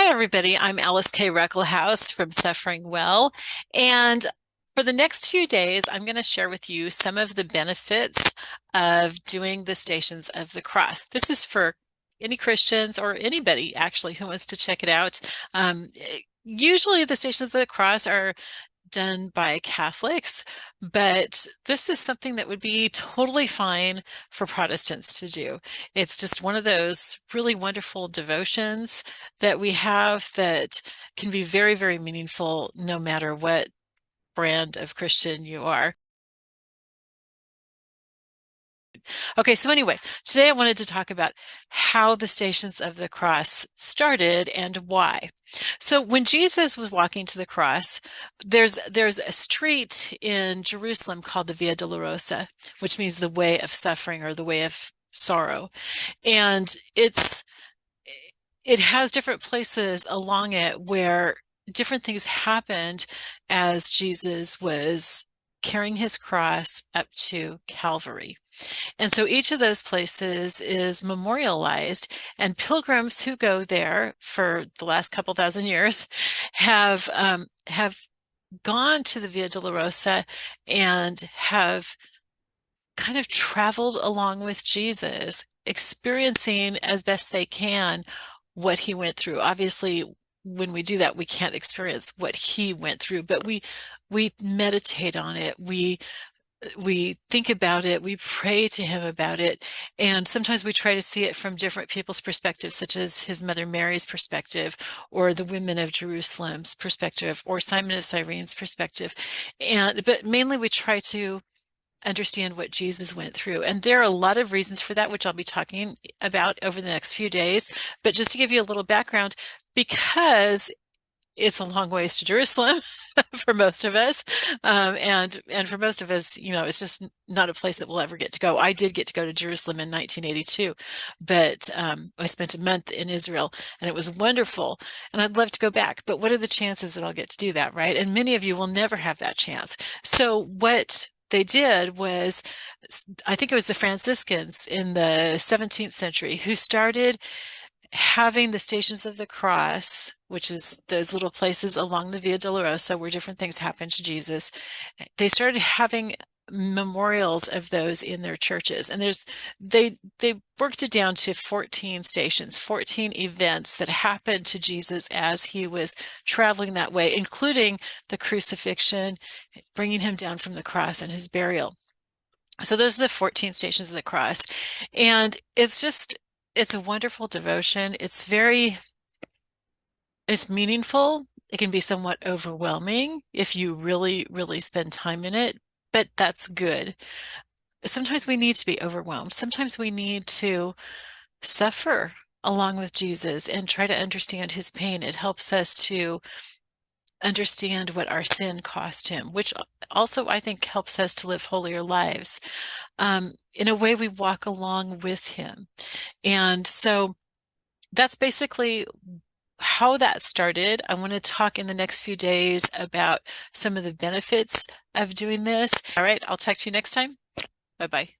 Hi, everybody. I'm Alice K. Ruckelhaus from SufferingWell. And for the next few days, I'm going to share with you some of the benefits of doing the Stations of the Cross. This is for any Christians or anybody actually who wants to check it out. Usually the Stations of the Cross are done by Catholics, but this is something that would be totally fine for Protestants to do. It's just one of those really wonderful devotions that we have that can be very, very meaningful no matter what brand of Christian you are. Okay, so anyway, today I wanted to talk about how the Stations of the Cross started and why. So when Jesus was walking to the cross, there's a street in Jerusalem called the Via Dolorosa, which means the way of suffering or the way of sorrow. And it has different places along it where different things happened as Jesus was carrying his cross up to Calvary. And so each of those places is memorialized, and pilgrims who go there for the last couple thousand years have gone to the Via Dolorosa and have kind of traveled along with Jesus, experiencing as best they can what he went through. Obviously, when we do that, we can't experience what he went through, but we meditate on it. We think about it, we pray to him about it, and sometimes we try to see it from different people's perspectives, such as his mother Mary's perspective, or the women of Jerusalem's perspective, or Simon of Cyrene's perspective. But mainly we try to understand what Jesus went through. And there are a lot of reasons for that, which I'll be talking about over the next few days. But just to give you a little background, because it's a long ways to Jerusalem for most of us. And for most of us, it's just not a place that we'll ever get to go. I did get to go to Jerusalem in 1982, but I spent a month in Israel and it was wonderful. And I'd love to go back, but what are the chances that I'll get to do that, right? And many of you will never have that chance. So what they did was, I think it was the Franciscans in the 17th century who started having the Stations of the Cross, which is those little places along the Via Dolorosa where different things happened to Jesus. They started having memorials of those in their churches, and they worked it down to 14 stations, 14 events that happened to Jesus as he was traveling that way, including the crucifixion, bringing him down from the cross, and his burial. So those are the 14 Stations of the Cross, and it's a wonderful devotion. It's meaningful. It can be somewhat overwhelming if you really, really spend time in it, but that's good. Sometimes we need to be overwhelmed. Sometimes we need to suffer along with Jesus and try to understand his pain. It helps us to understand what our sin cost him, which also I think helps us to live holier lives. In a way, we walk along with him. And so that's basically how that started. I want to talk in the next few days about some of the benefits of doing this. All right, I'll talk to you next time. Bye-bye.